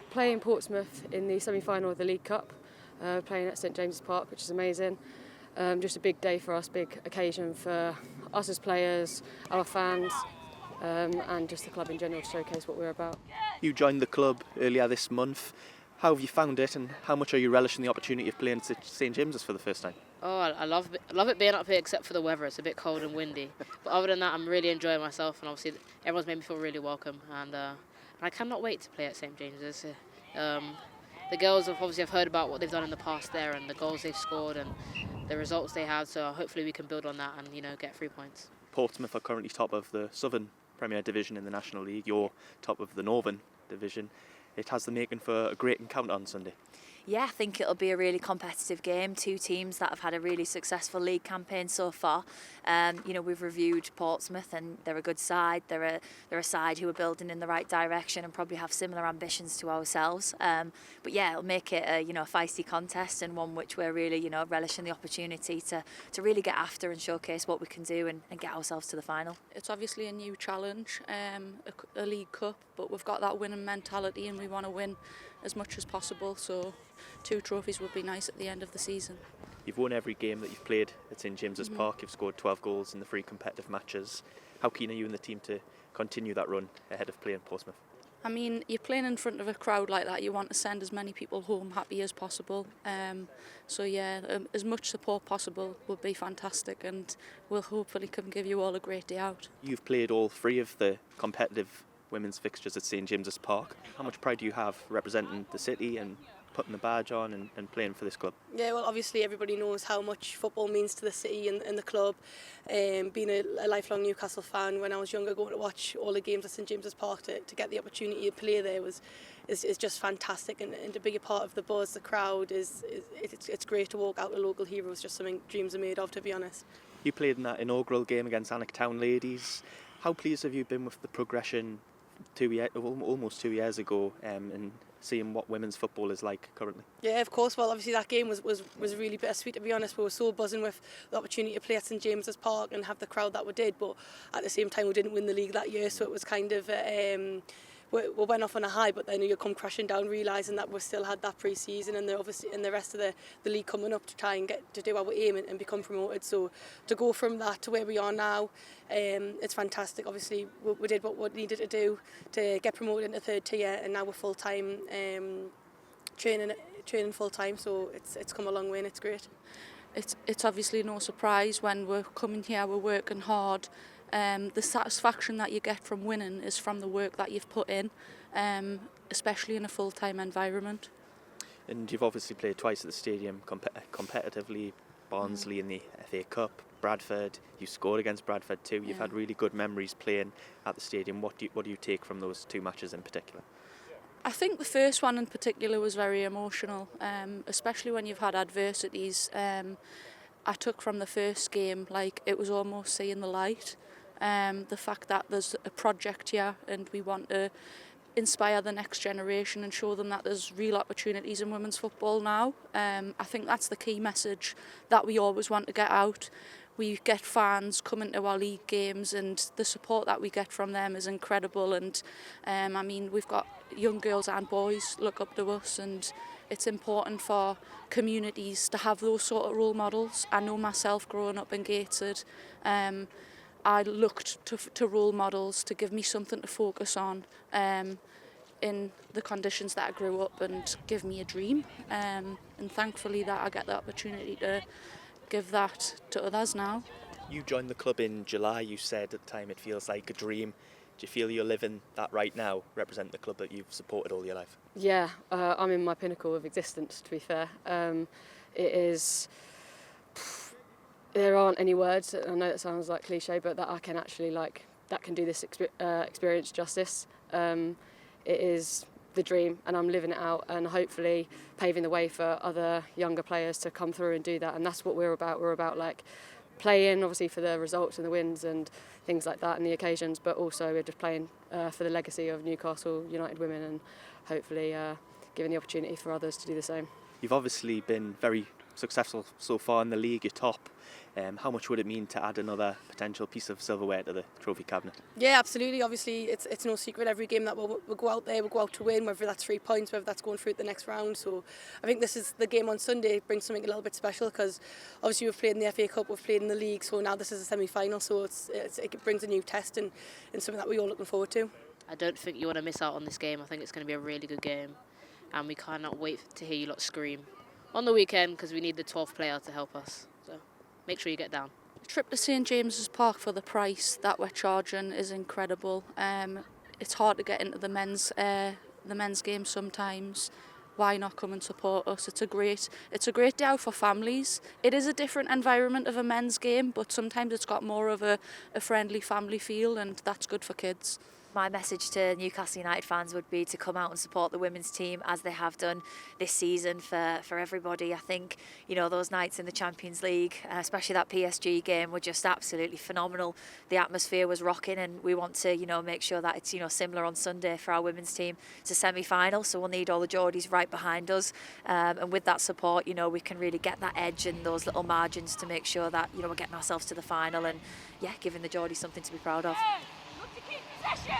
playing Portsmouth in the semi-final of the League Cup, playing at St James's Park, which is amazing. Just a big day for us, big occasion for us as players, our fans, and just the club in general to showcase what we're about. You joined the club earlier this month. How have you found it, and how much are you relishing the opportunity of playing at St James's for the first time? Oh, I love it being up here, except for the weather. It's a bit cold and windy. But other than that, I'm really enjoying myself, and obviously everyone's made me feel really welcome. And I cannot wait to play at St James's. The girls have heard about what they've done in the past there, and the goals they've scored, and the results they had. So hopefully we can build on that and get 3 points. Portsmouth are currently top of the Southern Premier Division in the National League. You're top of the Northern Division. It has the making for a great encounter on Sunday. Yeah, I think it'll be a really competitive game. Two teams that have had a really successful league campaign so far. We've reviewed Portsmouth, and they're a good side. They're a side who are building in the right direction and probably have similar ambitions to ourselves. But yeah, it'll make it a feisty contest, and one which we're really relishing the opportunity to really get after and showcase what we can do and get ourselves to the final. It's obviously a new challenge, a League Cup, but we've got that winning mentality and we want to win as much as possible, so 2 trophies would be nice at the end of the season. You've won every game that you've played at St James's Park. You've scored 12 goals in the 3 competitive matches. How keen are you and the team to continue that run ahead of playing Portsmouth? I mean, you're playing in front of a crowd like that, you want to send as many people home happy as possible. As much support possible would be fantastic, and we'll hopefully come give you all a great day out. You've played all 3 of the competitive women's fixtures at St James's Park. How much pride do you have representing the city and putting the badge on and playing for this club? Yeah, well, obviously everybody knows how much football means to the city and the club. Being a lifelong Newcastle fan, when I was younger, going to watch all the games at St James's Park to get the opportunity to play there is just fantastic, and to be a part of the buzz, the crowd it's great to walk out to local heroes. Just something dreams are made of, to be honest. You played in that inaugural game against Alnwick Town ladies. How pleased have you been with the progression almost 2 years ago, and seeing what women's football is like currently? Yeah, of course. Well, obviously that game was really bittersweet, to be honest. We were so buzzing with the opportunity to play at St James's Park and have the crowd that we did, but at the same time we didn't win the league that year, so it was kind of we went off on a high, but then you come crashing down, realising that we still had that pre-season and the rest of the league coming up to try and get to do our aim and become promoted. So to go from that to where we are now, it's fantastic. Obviously we did what we needed to do to get promoted into 3rd tier, and now we're full time training full time. So it's come a long way and it's great. It's obviously no surprise when we're coming here, we're working hard. The satisfaction that you get from winning is from the work that you've put in, especially in a full-time environment. And you've obviously played twice at the stadium competitively, Barnsley in the FA Cup, Bradford. You scored against Bradford too. You've had really good memories playing at the stadium. What do you take from those 2 matches in particular? I think the first one in particular was very emotional, especially when you've had adversities. I took from the first game like it was almost seeing the light. The fact that there's a project here and we want to inspire the next generation and show them that there's real opportunities in women's football now. I think that's the key message that we always want to get out. We get fans coming to our league games, and the support that we get from them is incredible. And we've got young girls and boys look up to us, and it's important for communities to have those sort of role models. I know myself growing up in Gateshead, I looked to role models to give me something to focus on in the conditions that I grew up and give me a dream. And thankfully that I get the opportunity to give that to others now. You joined the club in July. You said at the time it feels like a dream. Do you feel you're living that right now, represent the club that you've supported all your life? Yeah, I'm in my pinnacle of existence, to be fair. It is... There aren't any words, I know that sounds like cliche, but that I can actually that can do this experience justice. It is the dream, and I'm living it out, and hopefully paving the way for other younger players to come through and do that. And that's what we're about. We're about playing, obviously, for the results and the wins and things like that and the occasions, but also we're just playing for the legacy of Newcastle United Women, and hopefully giving the opportunity for others to do the same. You've obviously been very successful so far in the league. You're top How much would it mean to add another potential piece of silverware to the trophy cabinet? Yeah, absolutely. Obviously, it's no secret. Every game that we'll go out there, we'll go out to win, whether that's 3 points, whether that's going through to the next round. So I think this is the game on Sunday brings something a little bit special, because obviously we've played in the FA Cup, we've played in the league, so now this is a semi-final. So it brings a new test and something that we're all looking forward to. I don't think you want to miss out on this game. I think it's going to be a really good game, and we cannot wait to hear you lot scream on the weekend, because we need the 12th player to help us. So make sure you get down. Trip to St James's Park for the price that we're charging is incredible. It's hard to get into the men's game sometimes. Why not come and support us? It's a great day out for families. It is a different environment of a men's game, but sometimes it's got more of a friendly family feel, and that's good for kids. My message to Newcastle United fans would be to come out and support the women's team as they have done this season for everybody. I think, you know, those nights in the Champions League, especially that PSG game, were just absolutely phenomenal. The atmosphere was rocking, and we want to, you know, make sure that it's, you know, similar on Sunday for our women's team. It's a semi-final, so we'll need all the Geordies right behind us. And with that support, you know, we can really get that edge and those little margins to make sure that, you know, we're getting ourselves to the final and, yeah, giving the Geordies something to be proud of. Look to keep possession.